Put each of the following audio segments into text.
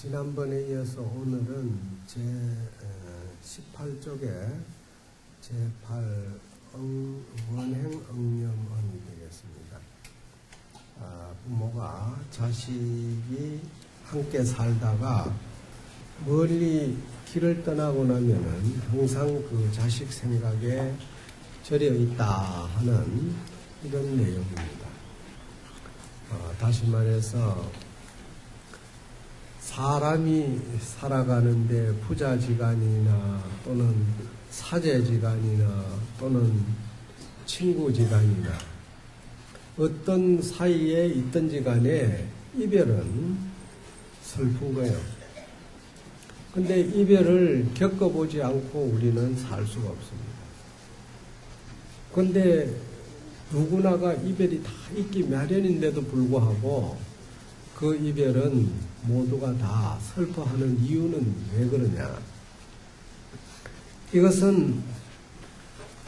지난번에 이어서 오늘은 제 18쪽에 제8 원행응령언이 되겠습니다. 부모가 자식이 함께 살다가 멀리 길을 떠나고 나면은 항상 그 자식 생각에 절여 있다 하는 이런 내용입니다. 다시 말해서 사람이 살아가는데 부자지간이나 또는 사제지간이나 또는 친구지간이나 어떤 사이에 있든지 간에 이별은 슬픈 거예요. 근데 이별을 겪어보지 않고 우리는 살 수가 없습니다. 근데 누구나가 이별이 다 있기 마련인데도 불구하고 그 이별은 모두가 다 슬퍼하는 이유는 왜 그러냐? 이것은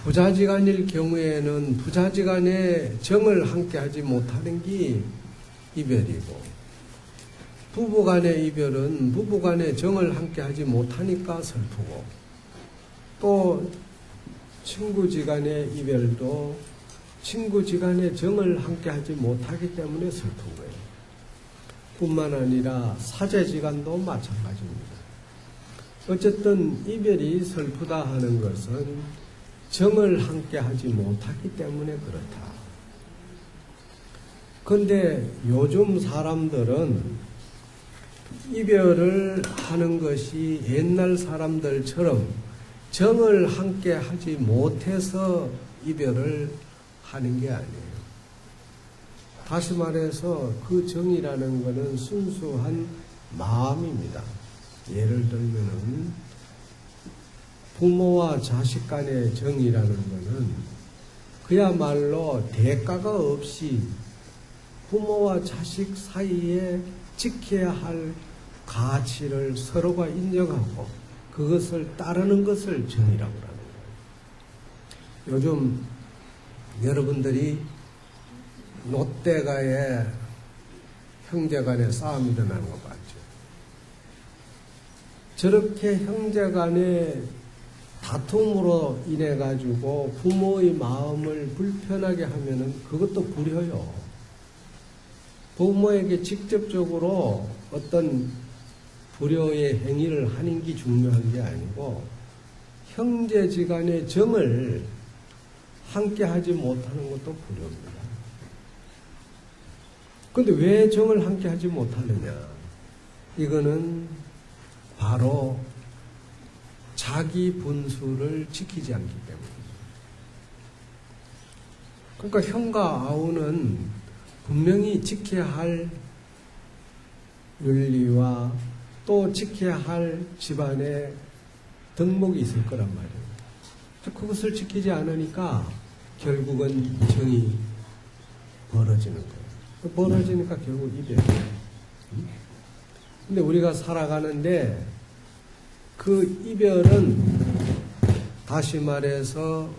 부자지간일 경우에는 부자지간에 정을 함께 하지 못하는 게 이별이고, 부부간의 이별은 부부간에 정을 함께 하지 못하니까 슬프고, 또 친구지간의 이별도 친구지간에 정을 함께 하지 못하기 때문에 슬픈 거예요. 뿐만 아니라 사제지간도 마찬가지입니다. 어쨌든 이별이 슬프다 하는 것은 정을 함께 하지 못하기 때문에 그렇다. 그런데 요즘 사람들은 이별을 하는 것이 옛날 사람들처럼 정을 함께 하지 못해서 이별을 하는 게 아니에요. 다시 말해서 그 정이라는 것은 순수한 마음입니다. 예를 들면은 부모와 자식 간의 정이라는 것은 그야말로 대가가 없이 부모와 자식 사이에 지켜야 할 가치를 서로가 인정하고 그것을 따르는 것을 정이라고 하는 거예요. 요즘 여러분들이 롯데가에 형제간의 싸움이 일어나는 거 봤죠. 저렇게 형제간의 다툼으로 인해 가지고 부모의 마음을 불편하게 하면은 그것도 불효요. 부모에게 직접적으로 어떤 불효의 행위를 하는 게 중요한 게 아니고 형제지간의 정을 함께 하지 못하는 것도 불효입니다. 그런데 왜 정을 함께 하지 못하느냐? 이거는 바로 자기 분수를 지키지 않기 때문입니다. 그러니까 형과 아우는 분명히 지켜야 할 윤리와 또 지켜야 할 집안의 덕목이 있을 거란 말이에요. 그것을 지키지 않으니까 결국은 정이 벌어지는 거예요. 벌어지니까 결국 이별이에요. 근데 우리가 살아가는데 그 이별은 다시 말해서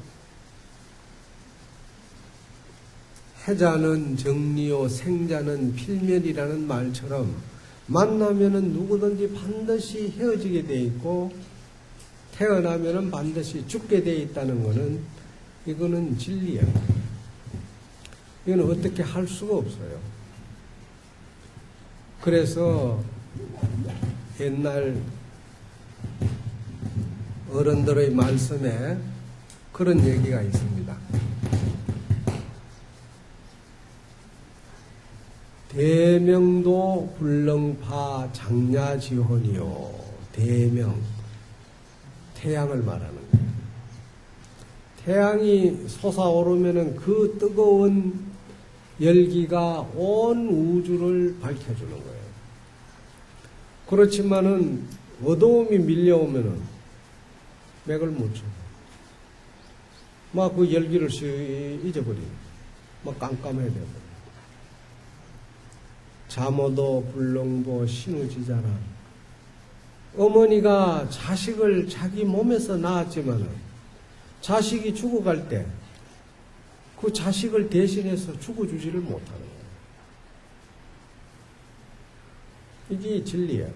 해자는 정리요 생자는 필멸이라는 말처럼 만나면은 누구든지 반드시 헤어지게 돼 있고 태어나면은 반드시 죽게 돼 있다는 것은 이거는 진리예요. 이건 어떻게 할 수가 없어요. 그래서 옛날 어른들의 말씀에 그런 얘기가 있습니다. 대명도 불능파 장야지혼이요. 대명, 태양을 말하는 거예요. 태양이 솟아오르면은 그 뜨거운 열기가 온 우주를 밝혀주는 거예요. 그렇지만은 어두움이 밀려오면은 맥을 못 쳐. 막 그 열기를 잊어버리고 막 깜깜해야 되고. 자모도 불능보 신우지자라. 어머니가 자식을 자기 몸에서 낳았지만은 자식이 죽어갈 때 그 자식을 대신해서 죽어주지를 못하는 거예요. 이게 진리예요.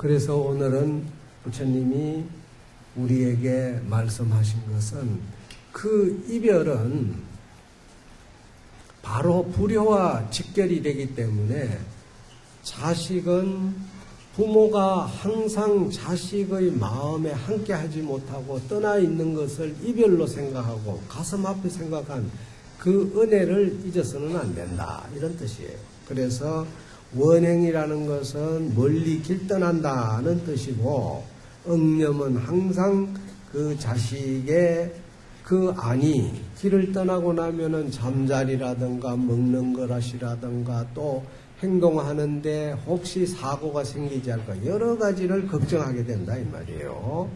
그래서 오늘은 부처님이 우리에게 말씀하신 것은 그 이별은 바로 불효와 직결이 되기 때문에 자식은 부모가 항상 자식의 마음에 함께 하지 못하고 떠나 있는 것을 이별로 생각하고 가슴 아프게 생각한 그 은혜를 잊어서는 안 된다. 이런 뜻이에요. 그래서 원행이라는 것은 멀리 길 떠난다는 뜻이고 응념은 항상 그 자식의 그 안이 길을 떠나고 나면은 잠자리라든가 먹는 것이라든가 또 행동하는데 혹시 사고가 생기지 않을까 여러 가지를 걱정하게 된다 이 말이에요.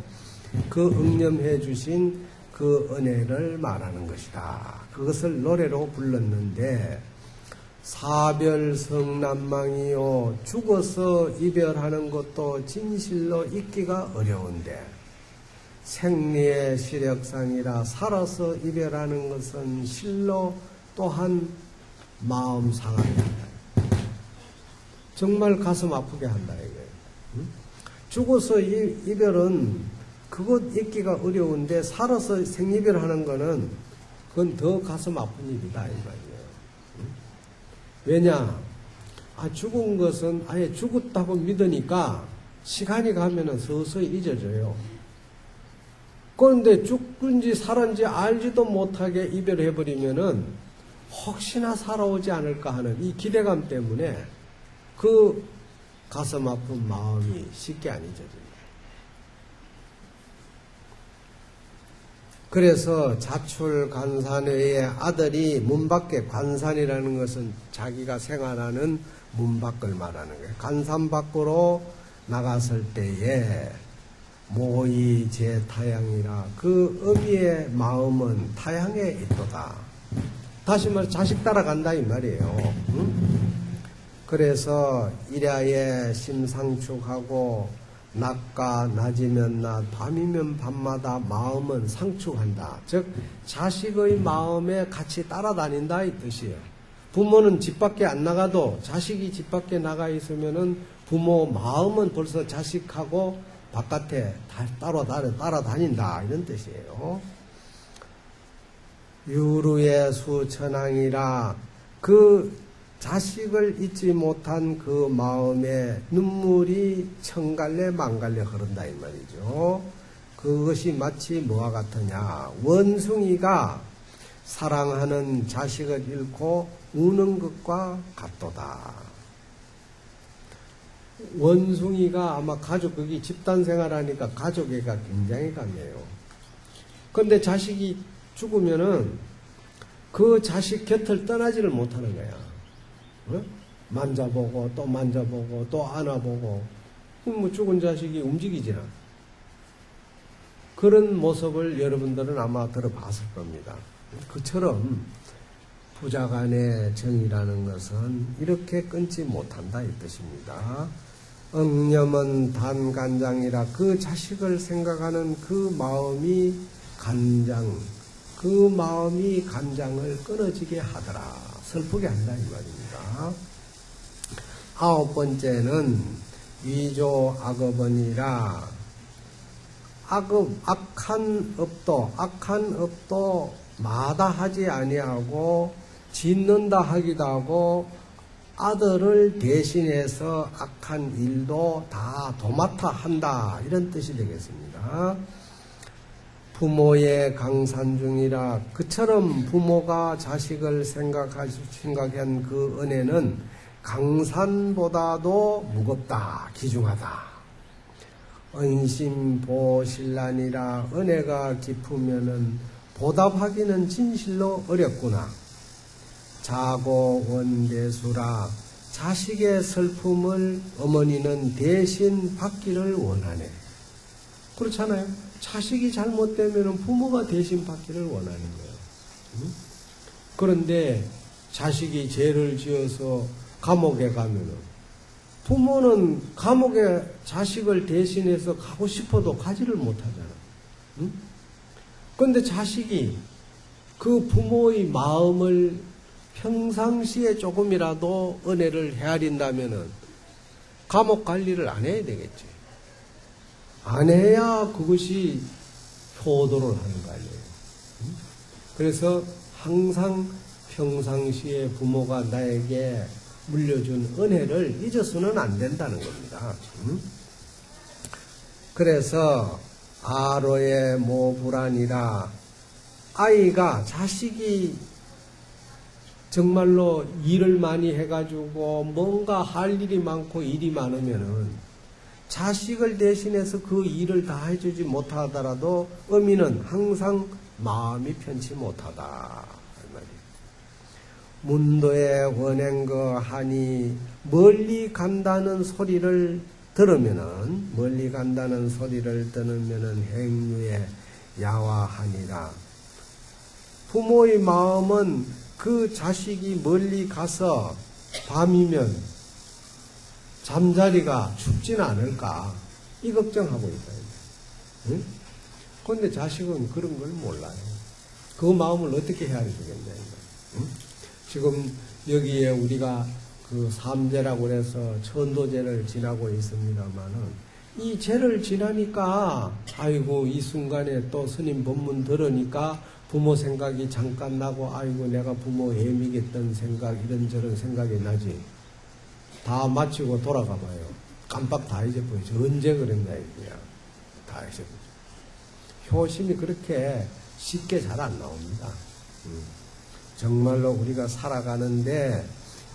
그 응념해 주신 그 은혜를 말하는 것이다. 그것을 노래로 불렀는데 사별성난망이요 죽어서 이별하는 것도 진실로 잊기가 어려운데 생리의 시력상이라 살아서 이별하는 것은 실로 또한 마음 상하게 한다. 정말 가슴 아프게 한다 이거예요. 죽어서 이별은 그것 잊기가 어려운데 살아서 생이별하는 거는 그건 더 가슴 아픈 일이다 이 말이에요. 왜냐? 죽은 것은 아예 죽었다고 믿으니까 시간이 가면은 서서히 잊어져요. 그런데 죽은지 살았는지 알지도 못하게 이별해버리면은 혹시나 살아오지 않을까 하는 이 기대감 때문에 그 가슴 아픈 마음이 쉽게 안 잊어집니다. 그래서 자출 관산회의 아들이 문 밖에 관산이라는 것은 자기가 생활하는 문 밖을 말하는 거예요. 관산 밖으로 나갔을 때에 모의 제 타향이라 그 어미의 마음은 타향에 있도다. 다시 말해 자식 따라간다 이 말이에요. 그래서 일야에 심상축하고 낮과 낮이면 낮, 밤이면 밤마다 마음은 상축한다. 즉 자식의 마음에 같이 따라다닌다 이 뜻이에요. 부모는 집 밖에 안 나가도 자식이 집 밖에 나가 있으면은 부모 마음은 벌써 자식하고 바깥에 따라다닌다 이런 뜻이에요. 유루의 수천왕이라 그 자식을 잊지 못한 그 마음에 눈물이 천갈래 만갈래 흐른다 이 말이죠. 그것이 마치 뭐와 같으냐. 원숭이가 사랑하는 자식을 잃고 우는 것과 같도다. 원숭이가 아마 거기 집단 생활하니까 가족애가 굉장히 강해요. 그런데 자식이 죽으면은 그 자식 곁을 떠나지를 못하는 거야. 만져보고 또 만져보고 또 안아보고 뭐 죽은 자식이 움직이지나 그런 모습을 여러분들은 아마 들어봤을 겁니다. 그처럼 부자간의 정이라는 것은 이렇게 끊지 못한다 이 뜻입니다. 응념은 단간장이라 그 자식을 생각하는 그 마음이 간장, 그 마음이 간장을 끊어지게 하더라. 슬프게 한다 이 말입니다. 아홉 번째는 위조 악업원이라 악한 업도 마다하지 아니하고 짓는다 하기도 하고 아들을 대신해서 악한 일도 다 도맡아 한다 이런 뜻이 되겠습니다. 부모의 강산 중이라 그처럼 부모가 자식을 생각한 그 은혜는 강산보다도 무겁다, 기중하다. 은심보신란이라 은혜가 깊으면은 보답하기는 진실로 어렵구나. 자고원대수라 자식의 슬픔을 어머니는 대신 받기를 원하네. 그렇잖아요. 자식이 잘못되면 부모가 대신 받기를 원하는 거예요. 그런데 자식이 죄를 지어서 감옥에 가면은 부모는 감옥에 자식을 대신해서 가고 싶어도 가지를 못하잖아. 그런데 자식이 그 부모의 마음을 평상시에 조금이라도 은혜를 헤아린다면은 감옥 관리를 안 해야 되겠지. 안 해야 그것이 효도를 하는 거 아니에요. 그래서 항상 평상시에 부모가 나에게 물려준 은혜를 잊어서는 안 된다는 겁니다. 그래서 아로의 모불안이라, 아이가, 자식이 정말로 일을 많이 해가지고 뭔가 할 일이 많고 일이 많으면은 자식을 대신해서 그 일을 다 해주지 못하더라도 어미는 항상 마음이 편치 못하다. 문도에 원행거 하니, 멀리 간다는 소리를 들으면은, 행류에 야화하니라. 부모의 마음은 그 자식이 멀리 가서 밤이면 잠자리가 춥지는 않을까, 이 걱정하고 있다. 응? 그런데 자식은 그런 걸 몰라요. 그 마음을 어떻게 해야 되겠냐. 응? 지금 여기에 우리가 그 삼재라고 해서 천도제를 지나고 있습니다만은, 이 제를 지나니까 아이고 이 순간에 또 스님 법문 들으니까 부모 생각이 잠깐 나고, 아이고 내가 부모 애미겠던 생각, 이런저런 생각이 나지. 다 마치고 돌아가 봐요. 깜빡 다 잊어버리죠. 언제 그랬냐 이거야. 다 잊어버리죠. 효심이 그렇게 쉽게 잘 안 나옵니다. 정말로 우리가 살아가는데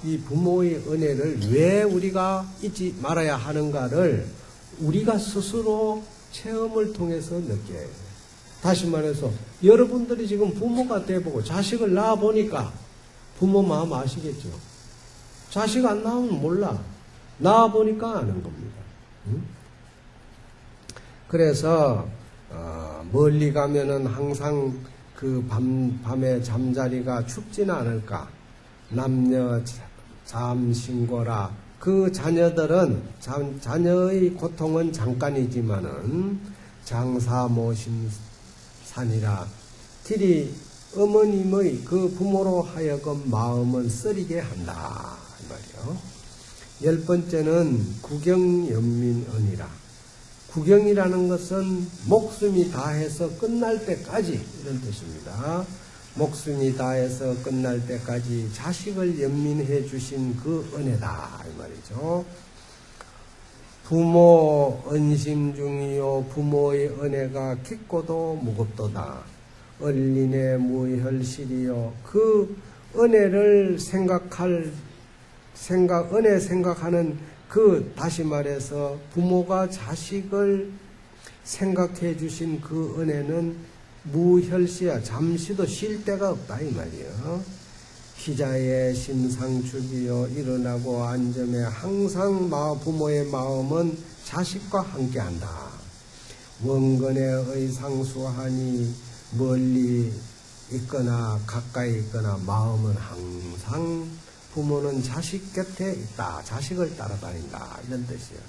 이 부모의 은혜를 왜 우리가 잊지 말아야 하는가를 우리가 스스로 체험을 통해서 느껴야 해요. 다시 말해서 여러분들이 지금 부모가 돼보고 자식을 낳아보니까 부모 마음 아시겠죠? 자식 안 낳으면 몰라. 낳아보니까 아는 겁니다. 그래서 멀리 가면은 항상 그 밤에 잠자리가 춥지는 않을까. 남녀 잠신고라. 그 자녀들은 자녀의 고통은 잠깐이지만은 장사 모신 산이라. 길이 어머님의 그 부모로 하여금 마음은 쓰리게 한다. 이 말이요. 10번째는 구경연민언이라. 구경이라는 것은 목숨이 다해서 끝날 때까지, 이런 뜻입니다. 목숨이 다해서 끝날 때까지 자식을 연민해 주신 그 은혜다. 이 말이죠. 부모 은심 중이요 부모의 은혜가 깊고도 무겁도다. 얼린의 무혈실이요. 그 은혜를 은혜 생각하는 그, 다시 말해서 부모가 자식을 생각해 주신 그 은혜는 무혈시야. 잠시도 쉴 데가 없다 이 말이에요. 희자의 심상축이요 일어나고 앉음에 항상 부모의 마음은 자식과 함께한다. 원근의 의상수하니 멀리 있거나 가까이 있거나 마음은 항상 부모는 자식 곁에 있다. 자식을 따라다닌다. 이런 뜻이에요.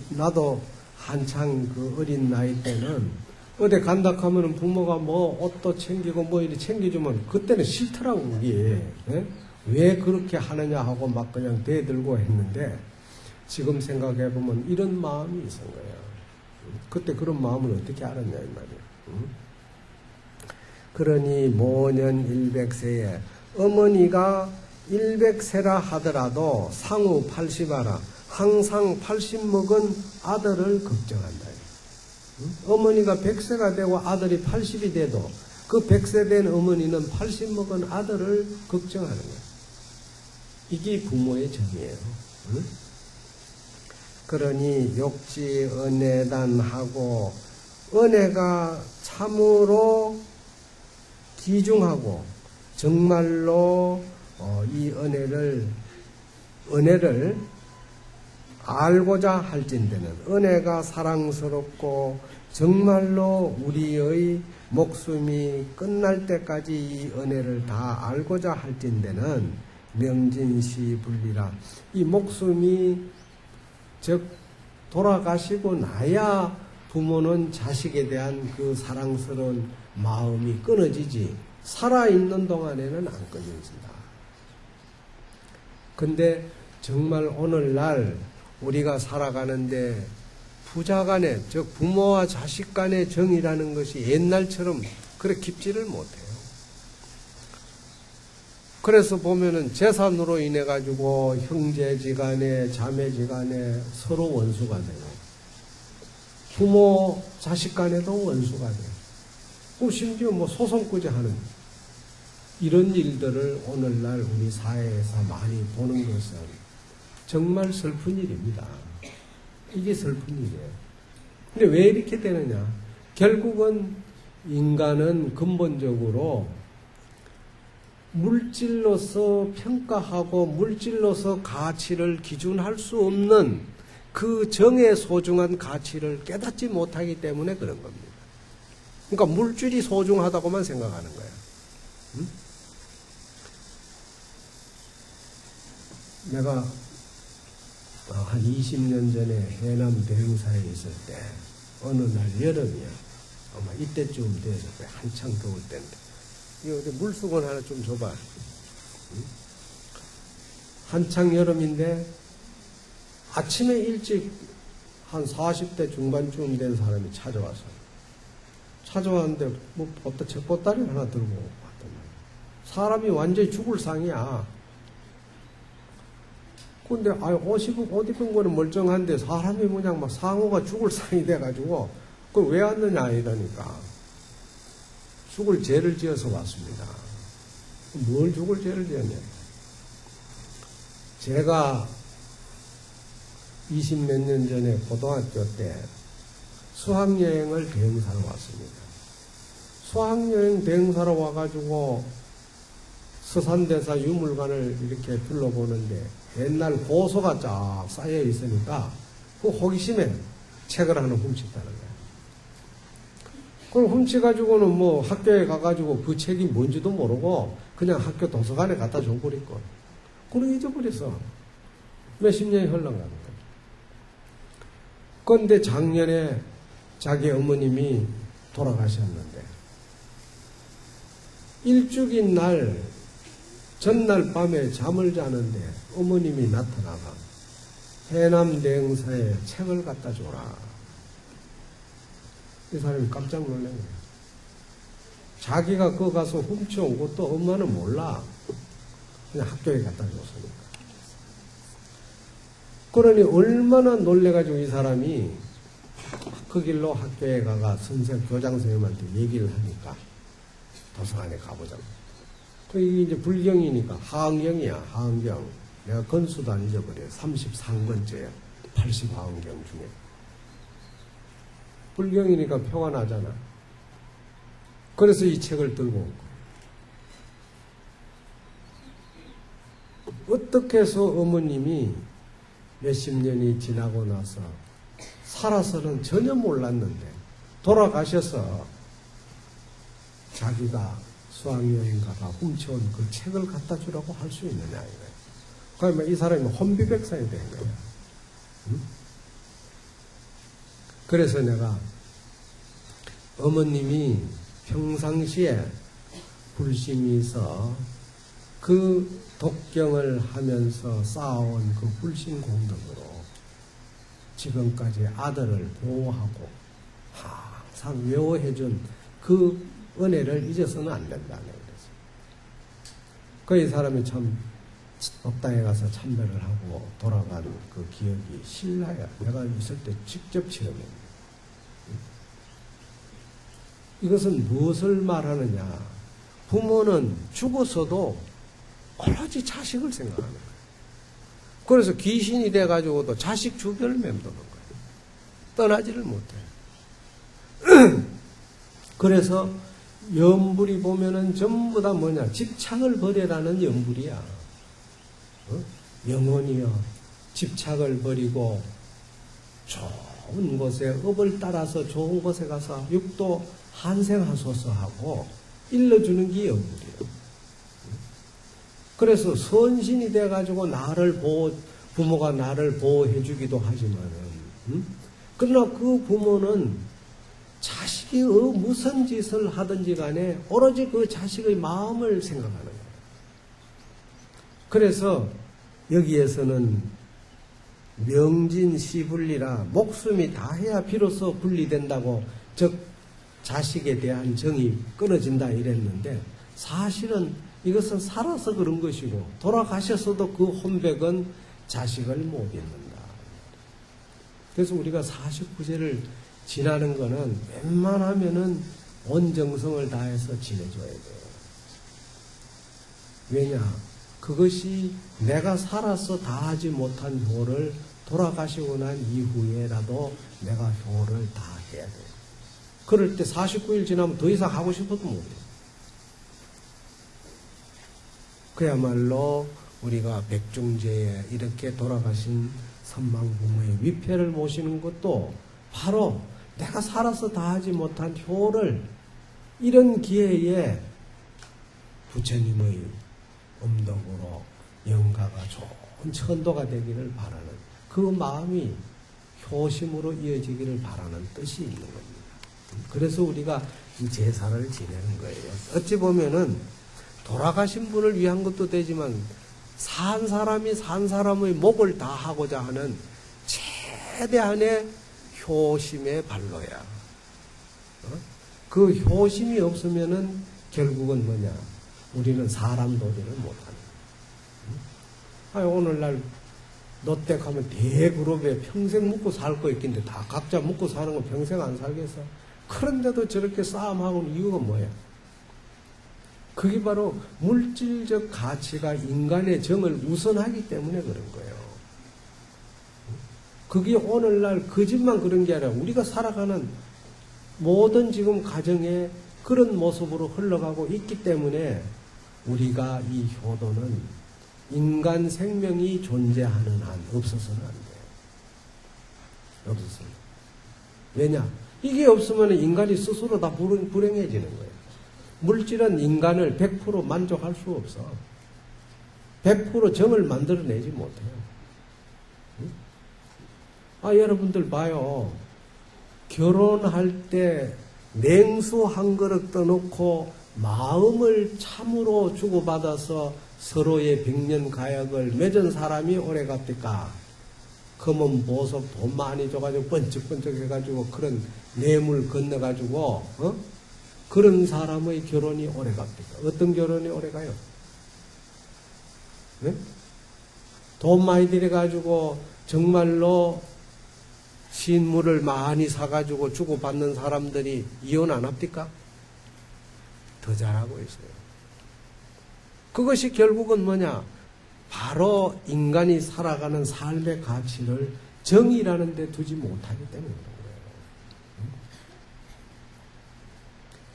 나도 한창 그 어린 나이 때는 어디 간다 하면은 부모가 뭐 옷도 챙기고 뭐 이렇게 챙겨주면 그때는 싫더라고, 그게. 예? 왜 그렇게 하느냐 하고 막 그냥 대들고 했는데 지금 생각해보면 이런 마음이 있은 거예요. 그때 그런 마음을 어떻게 알았냐, 이 말이에요. 그러니 모년 100세에 어머니가 100세라 하더라도 상후 80하라. 항상 80 먹은 아들을 걱정한다. 어머니가 100세가 되고 아들이 80이 돼도 그 100세 된 어머니는 80 먹은 아들을 걱정하는 거예요. 이게 부모의 정이에요. 그러니 욕지 은혜단하고 은혜가 참으로 귀중하고 정말로 이 은혜를 알고자 할진대는 은혜가 사랑스럽고 정말로 우리의 목숨이 끝날 때까지 이 은혜를 다 알고자 할진대는 명진시 분리라. 이 목숨이 즉 돌아가시고 나야 부모는 자식에 대한 그 사랑스러운 마음이 끊어지지 살아있는 동안에는 안 끊어진다. 근데 정말 오늘날 우리가 살아가는데 부자 간의, 즉 부모와 자식 간의 정이라는 것이 옛날처럼 그렇게 깊지를 못해요. 그래서 보면은 재산으로 인해 가지고 형제지간에 자매지간에 서로 원수가 되고 부모 자식 간에도 원수가 돼요. 또 심지어 뭐 소송까지 하는 이런 일들을 오늘날 우리 사회에서 많이 보는 것은 정말 슬픈 일입니다. 이게 슬픈 일이에요. 근데 왜 이렇게 되느냐? 결국은 인간은 근본적으로 물질로서 평가하고 물질로서 가치를 기준할 수 없는 그 정의 소중한 가치를 깨닫지 못하기 때문에 그런 겁니다. 그러니까 물질이 소중하다고만 생각하는 거예요. 응? 내가 한 20년 전에 해남 대흥사에 있을 때 어느 날 여름이야. 아마 이때쯤 돼서 한창 더울 때인데 이거 물수건 하나 좀 줘봐. 응? 한창 여름인데 아침에 일찍 한 40대 중반쯤 된 사람이 찾아왔는데 뭐 어떤 젖보따리 하나 들고 왔단 말이야. 사람이 완전히 죽을 상이야. 근데 옷 입은 거는 멀쩡한데 사람이 그냥 막 상어가 죽을 상이 돼가지고 그걸 왜 왔느냐 이러니까 죽을 죄를 지어서 왔습니다. 뭘 죽을 죄를 지었냐? 제가 20몇 년 전에 고등학교 때 수학여행을 대흥사로 왔습니다. 수학여행 대흥사로 와가지고 서산대사 유물관을 이렇게 둘러보는데 옛날 고소가 쫙 쌓여 있으니까 그 호기심에 책을 하나 훔쳤다는 거예요. 그걸 훔쳐가지고는 뭐 학교에 가가지고 그 책이 뭔지도 모르고 그냥 학교 도서관에 갖다 줘버리고 그걸 잊어버렸어. 몇십 년이 흘러가는 거예요. 그런데 작년에 자기 어머님이 돌아가셨는데 일주긴 날 전날 밤에 잠을 자는데 어머님이 나타나가 해남 대흥사에 책을 갖다 줘라. 이 사람이 깜짝 놀란 거예요. 자기가 그 가서 훔쳐온 것도 엄마는 몰라. 그냥 학교에 갖다 줬으니까. 그러니 얼마나 놀래가지고 이 사람이 그 길로 학교에 가가 교장 선생님한테 얘기를 하니까 도서관에 가보자고. 이게 이제 불경이니까 하은경이야, 하은경. 내가 건수도 안 잊어버려요. 33권째야. 80하은경 중에. 불경이니까 표가 나잖아. 그래서 이 책을 들고 온 거예요. 어떻게 해서 어머님이 몇십 년이 지나고 나서 살아서는 전혀 몰랐는데 돌아가셔서 자기가 수학여행 가가 훔쳐온 그 책을 갖다 주라고 할 수 있느냐 이거예요. 그러면 이 사람이 혼비백산이 된 거예요. 응? 그래서 내가 어머님이 평상시에 불심이 있어 그 독경을 하면서 쌓아온 그 불신 공덕으로 지금까지 아들을 보호하고 항상 외워해준 그 은혜를 잊어서는 안 된다는 거죠. 그 이 사람이 참 법당에 가서 참배를 하고 돌아간 그 기억이 신라야. 내가 있을 때 직접 체험했는데. 이것은 무엇을 말하느냐? 부모는 죽어서도 오로지 자식을 생각하는 거예요. 그래서 귀신이 돼가지고도 자식 주변을 맴도는 거예요. 떠나지를 못해요. 그래서 염불이 보면은 전부 다 뭐냐? 집착을 버려라는 염불이야. 영혼이여 집착을 버리고 좋은 곳에 업을 따라서 좋은 곳에 가서 육도 한생하소서 하고 일러주는 게 염불이에요. 그래서 선신이 돼가지고 부모가 나를 보호해주기도 하지만은, 그러나 그 부모는 자식이 무슨 짓을 하든지 간에 오로지 그 자식의 마음을 생각하는 거예요. 그래서 여기에서는 명진시분리라 목숨이 다해야 비로소 분리된다고, 즉 자식에 대한 정이 끊어진다 이랬는데, 사실은 이것은 살아서 그런 것이고 돌아가셨어도 그 혼백은 자식을 못 잊는다. 그래서 우리가 49제를 지나는 거는 웬만하면은 온 정성을 다해서 지내줘야 돼요. 왜냐? 그것이 내가 살아서 다하지 못한 효를 돌아가시고 난 이후에라도 내가 효를 다 해야 돼요. 그럴 때 49일 지나면 더 이상 하고 싶어도 못해요. 그야말로 우리가 백중제에 이렇게 돌아가신 선망부모의 위패를 모시는 것도 바로 내가 살아서 다하지 못한 효를 이런 기회에 부처님의 음덕으로 영가가 좋은 천도가 되기를 바라는 그 마음이 효심으로 이어지기를 바라는 뜻이 있는 겁니다. 그래서 우리가 이 제사를 지내는 거예요. 어찌 보면은 돌아가신 분을 위한 것도 되지만 산 사람이 산 사람의 목을 다하고자 하는 최대한의 효심의 발로야. 그 효심이 없으면은 결국은 뭐냐? 우리는 사람 도리를 못하는. 오늘날 노댁하면 대그룹에 평생 묵고 살 거 있긴데 다 각자 묵고 사는 거 평생 안 살겠어? 그런데도 저렇게 싸움하고는 이유가 뭐야? 그게 바로 물질적 가치가 인간의 정을 우선하기 때문에 그런 거예요. 그게 오늘날 그 집만 그런 게 아니라 우리가 살아가는 모든 지금 가정에 그런 모습으로 흘러가고 있기 때문에 우리가 이 효도는 인간 생명이 존재하는 한 없어서는 안 돼요. 없어서는. 왜냐? 이게 없으면 인간이 스스로 다 불행해지는 거예요. 물질은 인간을 100% 만족할 수 없어. 100% 정을 만들어내지 못해요. 여러분들 봐요. 결혼할 때 냉수 한 그릇 떠놓고 마음을 참으로 주고받아서 서로의 백년 가약을 맺은 사람이 오래 갑니까? 금은 보석 돈 많이 줘가지고 번쩍번쩍 해가지고 그런 뇌물 건너가지고 그런 사람의 결혼이 오래 갑니까? 어떤 결혼이 오래 가요? 네? 돈 많이 들여가지고 정말로 신물을 많이 사가지고 주고받는 사람들이 이혼 안 합니까? 더 잘하고 있어요. 그것이 결국은 뭐냐? 바로 인간이 살아가는 삶의 가치를 정의라는 데 두지 못하기 때문에 그런 거예요.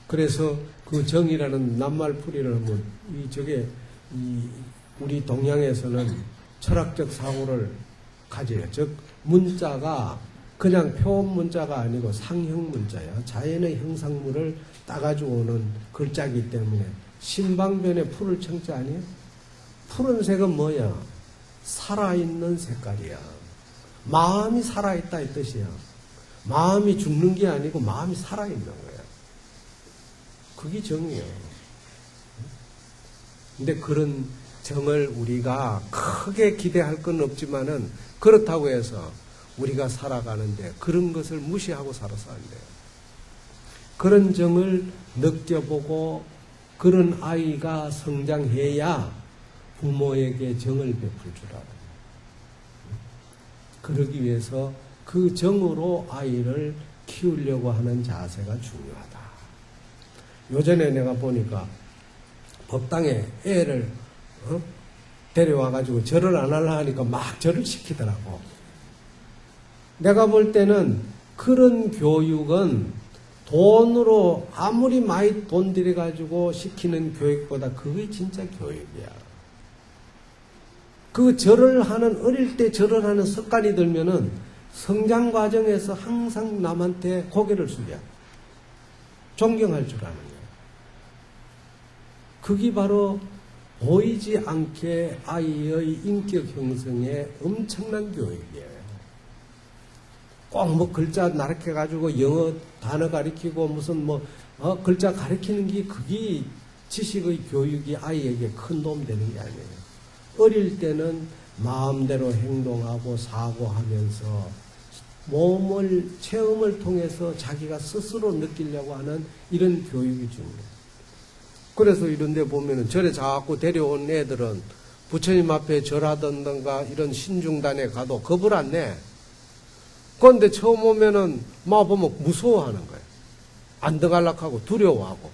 그래서 그 정의라는 낱말풀이를 하면 우리 동양에서는 철학적 사고를 가져요. 즉 문자가 그냥 표현 문자가 아니고 상형 문자야. 자연의 형상물을 따가지고 오는 글자이기 때문에 신방변의 푸를 청자 아니에요? 푸른색은 뭐야? 살아있는 색깔이야. 마음이 살아있다 이 뜻이야. 마음이 죽는 게 아니고 마음이 살아있는 거야. 그게 정이에요. 근데 그런 정을 우리가 크게 기대할 건 없지만은 그렇다고 해서 우리가 살아가는데 그런 것을 무시하고 살아서 안 돼요. 그런 정을 느껴보고 그런 아이가 성장해야 부모에게 정을 베풀 줄 알아요. 그러기 위해서 그 정으로 아이를 키우려고 하는 자세가 중요하다. 요전에 내가 보니까 법당에 애를 데려와가지고 절을 안 하려 하니까 막 절을 시키더라고. 내가 볼 때는 그런 교육은 돈으로 아무리 많이 돈 들여가지고 시키는 교육보다 그게 진짜 교육이야. 그 절을 하는, 어릴 때 절을 하는 습관이 들면은 성장 과정에서 항상 남한테 고개를 숙여. 존경할 줄 아는 거야. 그게 바로 보이지 않게 아이의 인격 형성에 엄청난 교육이에요. 꼭 뭐 글자 나락해가지고 영어 단어 가리키고 무슨 글자 가리키는 게 그게 지식의 교육이 아이에게 큰 도움 되는 게 아니에요. 어릴 때는 마음대로 행동하고 사고하면서 체험을 통해서 자기가 스스로 느끼려고 하는 이런 교육이 중요해요. 그래서 이런 데 보면은 절에 자꾸 데려온 애들은 부처님 앞에 절하던가 이런 신중단에 가도 겁을 안 내. 그런데 처음 오면은 막 보면 무서워하는 거예요. 안 들어갈락하고 두려워하고.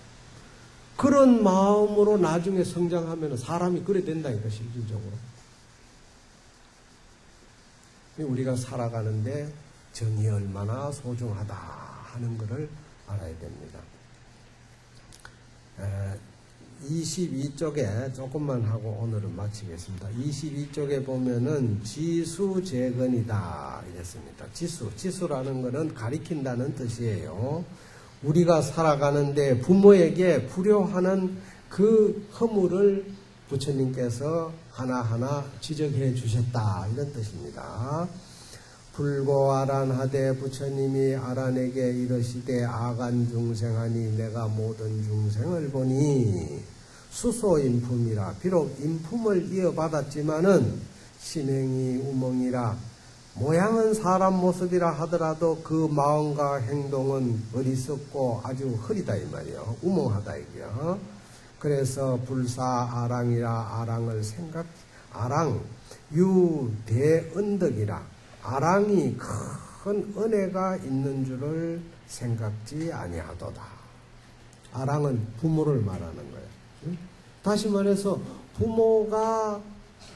그런 마음으로 나중에 성장하면 사람이 그래 된다니까, 실질적으로. 우리가 살아가는데 정이 얼마나 소중하다 하는 것을 알아야 됩니다. 22쪽에 조금만 하고 오늘은 마치겠습니다. 22쪽에 보면은 지수재건이다 이랬습니다. 지수라는 것은 가리킨다는 뜻이에요. 우리가 살아가는데 부모에게 불효하는 그 허물을 부처님께서 하나하나 지적해 주셨다 이런 뜻입니다. 불고아란하되 부처님이 아란에게 이르시되 아간 중생하니 내가 모든 중생을 보니 수소인품이라. 비록 인품을 이어받았지만은 신행이 우멍이라. 모양은 사람 모습이라 하더라도 그 마음과 행동은 어리석고 아주 흐리다 이 말이요. 우멍하다 이게요. 그래서 불사아랑이라. 아랑을 아랑 유대언덕이라. 아랑이 큰 은혜가 있는 줄을 생각지 아니하도다. 아랑은 부모를 말하는 거예요. 다시 말해서 부모가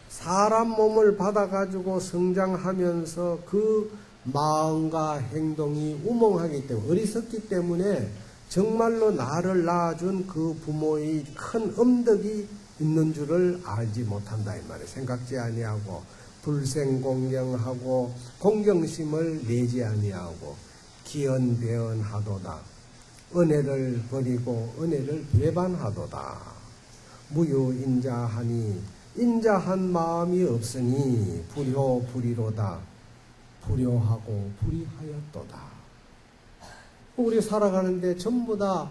사람 몸을 받아가지고 성장하면서 그 마음과 행동이 우멍하기 때문에, 어리석기 때문에 정말로 나를 낳아준 그 부모의 큰 엄덕이 있는 줄을 알지 못한다 이 말이에요. 생각지 아니하고 불생공경하고 공경심을 내지 아니하고 기언배언하도다. 은혜를 버리고 은혜를 배반하도다. 무유인자하니 인자한 마음이 없으니 불효불이로다. 불효하고 불이하였도다. 우리 살아가는데 전부 다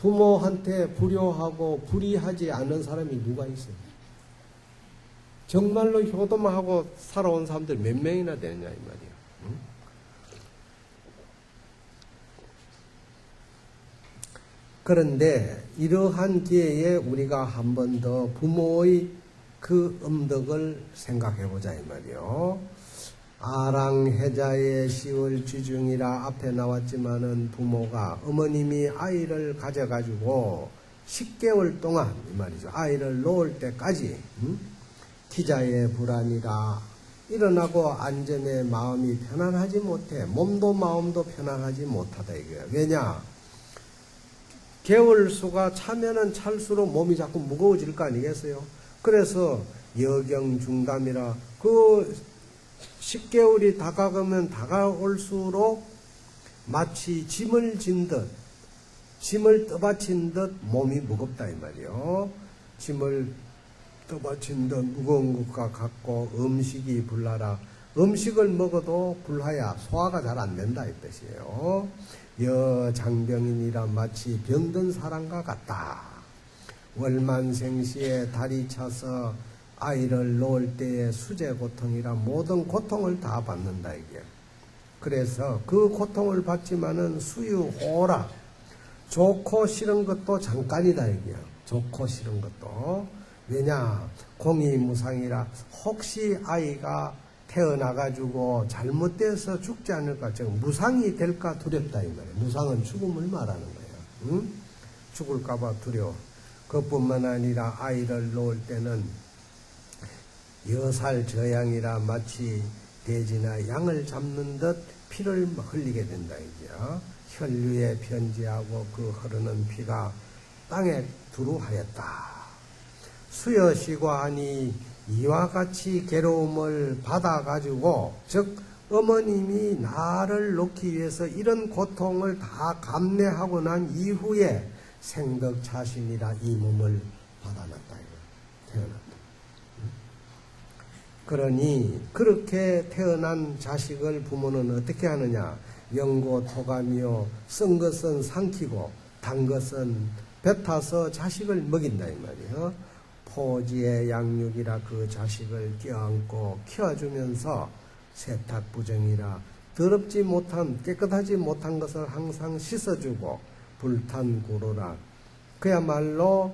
부모한테 불효하고 불이하지 않는 사람이 누가 있어요? 정말로 효도만 하고 살아온 사람들 몇 명이나 되느냐 이 말이에요. 그런데 이러한 기회에 우리가 한 번 더 부모의 그 음덕을 생각해 보자 이 말이에요. 아랑해자의 시월 지중이라 앞에 나왔지만은 부모가 어머님이 아이를 가져가지고 10개월 동안 이 말이죠. 아이를 놓을 때까지 기자의 불안이라. 일어나고 안전에 마음이 편안하지 못해. 몸도 마음도 편안하지 못하다 이거예요. 왜냐? 개월수가 차면은 찰수록 몸이 자꾸 무거워질 거 아니겠어요? 그래서 여경중담이라. 그 10개월이 다가가면 다가올수록 마치 짐을 진 듯, 짐을 떠받친 듯 몸이 무겁다 이 말이에요. 짐을 떠받친 듯 무거운 것과 같고 음식이 불나라. 음식을 먹어도 불하야 소화가 잘 안 된다 이 뜻이에요. 여장병인이라 마치 병든 사람과 같다. 월만생시에 다리 차서 아이를 놓을 때의 수제 고통이라 모든 고통을 다 받는다 이게. 그래서 그 고통을 받지만은 수유호라. 좋고 싫은 것도 잠깐이다 이게요. 좋고 싫은 것도. 왜냐? 공의무상이라. 혹시 아이가 태어나가지고 잘못돼서 죽지 않을까, 즉 무상이 될까 두렵다 이 말이에요. 무상은 죽음을 말하는 거예요. 죽을까봐 두려워. 그뿐만 아니라 아이를 놓을 때는 여살 저양이라 마치 돼지나 양을 잡는 듯 피를 흘리게 된다 이게요. 혈류에 편지하고 그 흐르는 피가 땅에 두루하였다. 수여시고 하니 이와 같이 괴로움을 받아가지고, 즉 어머님이 나를 놓기 위해서 이런 고통을 다 감내하고 난 이후에 생덕 자신이라 이 몸을 받아놨다. 태어났다. 그러니 그렇게 태어난 자식을 부모는 어떻게 하느냐? 영고 토감이요, 쓴 것은 삼키고 단 것은 뱉어서 자식을 먹인다 이 말이에요. 포지의 양육이라 그 자식을 껴안고 키워주면서 세탁부정이라 더럽지 못한 깨끗하지 못한 것을 항상 씻어주고 불탄구로라 그야말로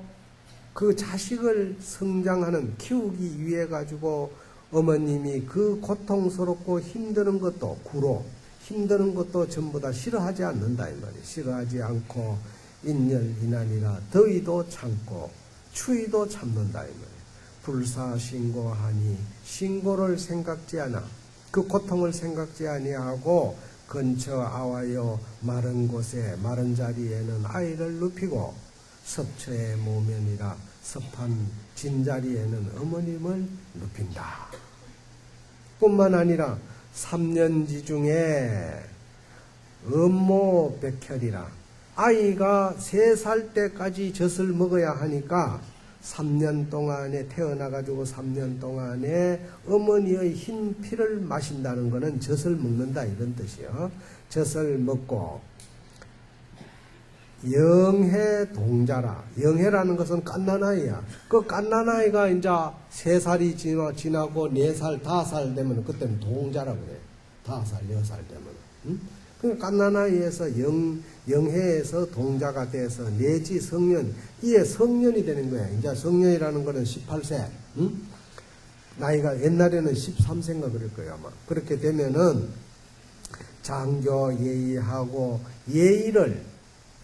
그 자식을 성장하는 키우기 위해 가지고 어머님이 그 고통스럽고 힘드는 것도 구로 힘드는 것도 전부 다 싫어하지 않는다 이 말이에요. 싫어하지 않고 인열인안이라 더위도 참고 추위도 참는다 이 말이에요. 불사신고하니 신고를 생각지 않아 그 고통을 생각지 아니하고 근처 아와요 마른 곳에 마른 자리에는 아이를 눕히고 섭처의 모면이라 섭한 진자리에는 어머님을 눕힌다. 뿐만 아니라 3년지 중에 음모백혈이라 아이가 3살 때까지 젖을 먹어야 하니까 3년 동안에 태어나가지고 3년 동안에 어머니의 흰 피를 마신다는 것은 젖을 먹는다 이런 뜻이요. 젖을 먹고 영해 동자라. 영해라는 것은 갓난아이야. 그 갓난아이가 이제 3살이 지나고 4살, 5살 되면 그때는 동자라고 그래. 5살, 6살 되면. 응? 그 갓난아이에서 영해에서 동자가 돼서 내지 성년, 이에 성년이 되는 거야. 이제 성년이라는 거는 18세. 응? 나이가 옛날에는 13세인가 그럴 거야 아마. 그렇게 되면은 장교 예의하고 예의를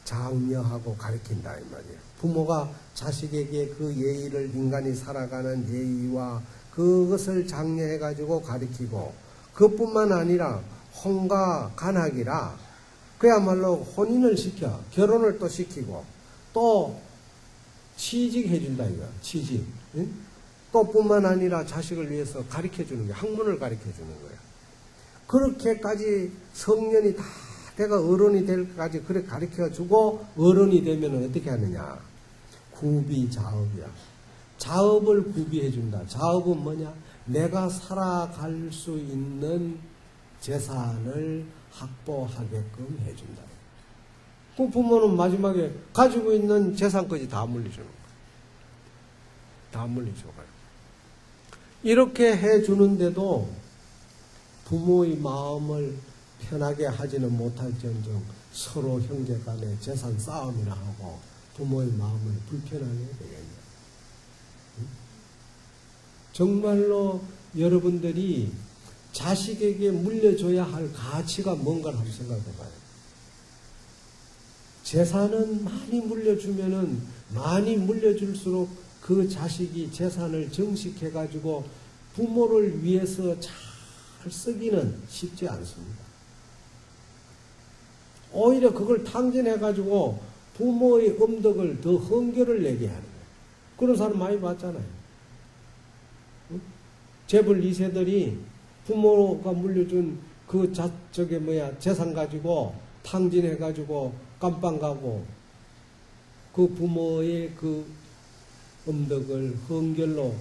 장려하고 가르친다 이 말이에요. 부모가 자식에게 그 예의를 인간이 살아가는 예의와 그것을 장려해 가지고 가르치고 그뿐만 아니라 혼과 간학이라 그야말로 혼인을 시켜 결혼을 또 시키고 또 취직해 준다 이거야. 취직. 응? 또 뿐만 아니라 자식을 위해서 가르쳐 주는 거야. 학문을 가르쳐 주는 거야. 그렇게까지 성년이 다 내가 어른이 될 때까지 그렇게 가르쳐주고 어른이 되면 어떻게 하느냐. 구비자업이야. 자업을 구비해준다. 자업은 뭐냐. 내가 살아갈 수 있는 재산을 확보하게끔 해준다. 그 부모는 마지막에 가지고 있는 재산까지 다 물려주는 거야. 다 물려줘가요. 이렇게 해주는데도 부모의 마음을 편하게 하지는 못할지언정 서로 형제 간에 재산 싸움이나 하고 부모의 마음을 불편하게 되겠냐. 정말로 여러분들이 자식에게 물려줘야 할 가치가 뭔가를 한번 생각해 봐요. 재산은 많이 물려주면은 많이 물려줄수록 그 자식이 재산을 정식해 가지고 부모를 위해서 잘 쓰기는 쉽지 않습니다. 오히려 그걸 탕진해 가지고 부모의 음덕을 더 헝결을 내게 하는 거예요. 그런 사람 많이 봤잖아요. 재벌 2세들이 부모가 물려준 그 재산 가지고 탕진해 가지고 깜빵 가고 그 부모의 그 음덕을 헝결로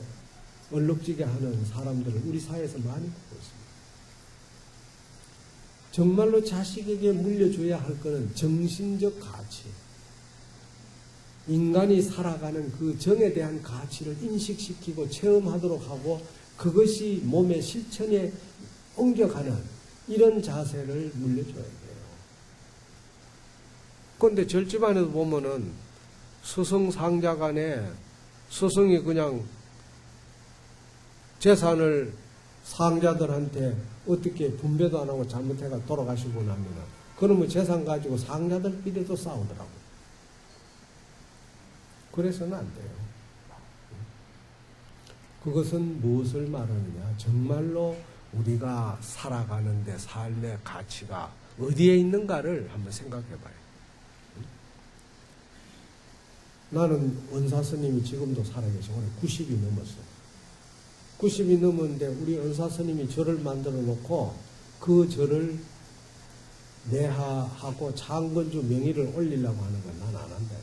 얼룩지게 하는 사람들을 우리 사회에서 많이 보고 있습니다. 정말로 자식에게 물려줘야 할 것은 정신적 가치. 인간이 살아가는 그 정에 대한 가치를 인식시키고 체험하도록 하고 그것이 몸의 실천에 옮겨가는 이런 자세를 물려줘야 돼요. 그런데 절집안에도 보면은 스승상자 간에 스승이 그냥 재산을 상자들한테 어떻게 분배도 안 하고 잘못해가 돌아가시고 나면은 그러면 재산 가지고 상자들끼리도 싸우더라고요. 그래서는 안 돼요. 그것은 무엇을 말하느냐. 정말로 우리가 살아가는데 삶의 가치가 어디에 있는가를 한번 생각해 봐요. 나는 은사 스님이 지금도 살아계시고 오늘 90이 넘었어요. 90이 넘었는데 우리 은사 스님이 절을 만들어 놓고 그 절을 내하하고 창건주 명의를 올리려고 하는 건 난 안 한다.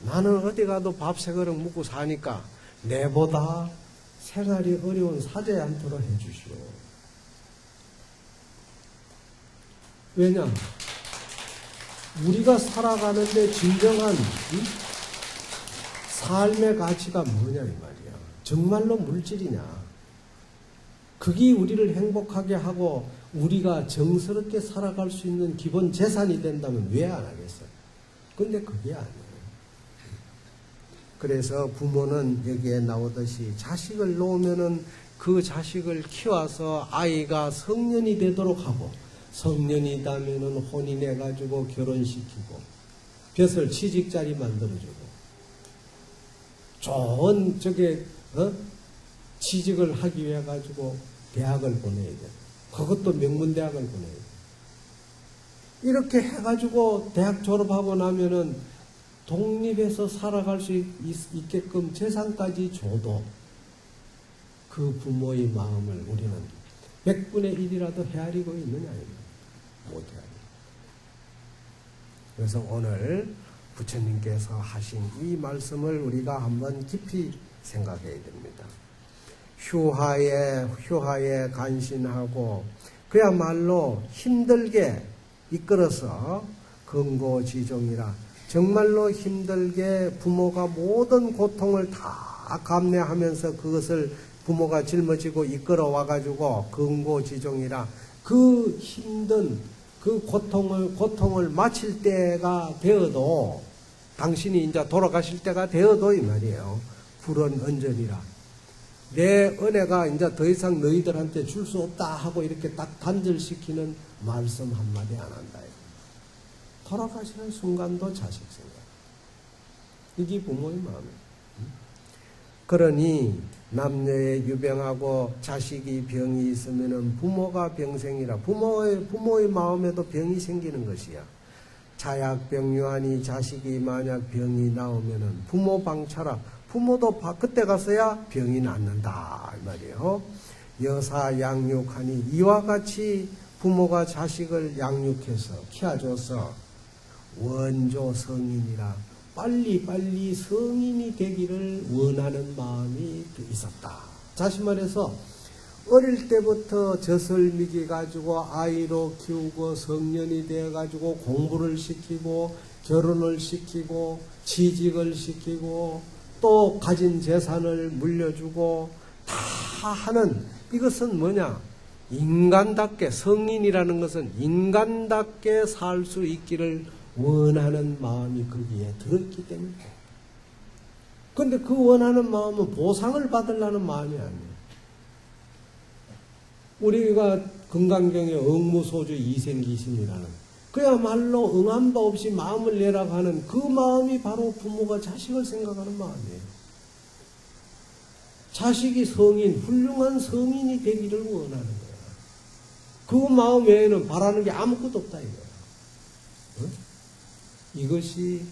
나는 어디 가도 밥 세 그릇 먹고 사니까 내보다 생활이 어려운 사제에 않도록 해주시오. 왜냐? 우리가 살아가는데 진정한 삶의 가치가 뭐냐 이 말이야. 정말로 물질이냐. 그게 우리를 행복하게 하고 우리가 정스럽게 살아갈 수 있는 기본 재산이 된다면 왜 안 하겠어요? 근데 그게 아니에요. 그래서 부모는 여기에 나오듯이 자식을 놓으면은 그 자식을 키워서 아이가 성년이 되도록 하고, 성년이 되면은 혼인해가지고 결혼시키고, 벼슬 취직자리 만들어주고, 좋은 취직을 하기 위해 가지고 대학을 보내야 돼. 그것도 명문대학을 보내야 돼. 이렇게 해가지고 대학 졸업하고 나면은 독립해서 살아갈 수 있게끔 재산까지 줘도 그 부모의 마음을 우리는 100분의 1이라도 헤아리고 있느냐, 못 헤아려. 그래서 오늘 부처님께서 하신 이 말씀을 우리가 한번 깊이 생각해야 됩니다. 휴하에 간신하고 그야말로 힘들게 이끌어서 근고지종이라, 정말로 힘들게 부모가 모든 고통을 다 감내하면서 그것을 부모가 짊어지고 이끌어 와가지고 근고지종이라, 그 힘든 그 고통을 마칠 때가 되어도, 당신이 이제 돌아가실 때가 되어도 이 말이에요. 불은 언전이라. 내 은혜가 이제 더 이상 너희들한테 줄 수 없다 하고 이렇게 딱 단절시키는 말씀 한마디 안 한다. 돌아가시는 순간도 자식 생각. 이게 부모의 마음이에요. 그러니 남녀의 유병하고 자식이 병이 있으면은 부모가 병생이라, 부모의 마음에도 병이 생기는 것이야. 자약병유하니 자식이 만약 병이 나오면은 부모 방차라, 부모도 그때 가서야 병이 낫는다 이 말이에요. 여사 양육하니, 이와 같이 부모가 자식을 양육해서 키워줘서 원조 성인이라, 빨리 성인이 되기를 원하는 마음이 있었다. 다시 말해서 어릴 때부터 젖을 먹여가지고 아이로 키우고 성년이 되어가지고 공부를 시키고 결혼을 시키고 취직을 시키고 또 가진 재산을 물려주고 다 하는, 이것은 뭐냐? 인간답게, 성인이라는 것은 인간답게 살 수 있기를 원하는 마음이 거기에 들었기 때문에. 그런데 그 원하는 마음은 보상을 받으려는 마음이 아니에요. 우리가 금강경에 응무소주 이생기심이라는, 그야말로 응한 바 없이 마음을 내라고 하는 그 마음이 바로 부모가 자식을 생각하는 마음이에요. 자식이 성인, 훌륭한 성인이 되기를 원하는 거야. 그 마음 외에는 바라는 게 아무것도 없다 이거야. 응? 이것이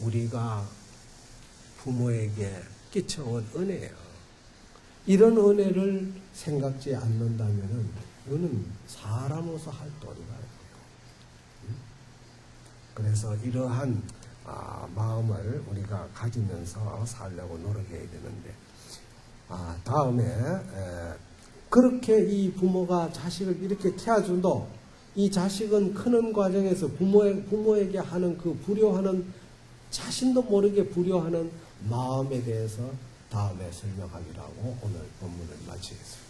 우리가 부모에게 끼쳐온 은혜예요. 이런 은혜를 생각지 않는다면은 이거는 사람으로서 할 도리가 없고, 그래서 이러한 마음을 우리가 가지면서 살려고 노력해야 되는데, 다음에 그렇게 이 부모가 자식을 이렇게 키워준도 이 자식은 크는 과정에서 부모에게 하는 그 불효하는, 자신도 모르게 불효하는 마음에 대해서 다음에 설명하기로 하고 오늘 본문을 마치겠습니다.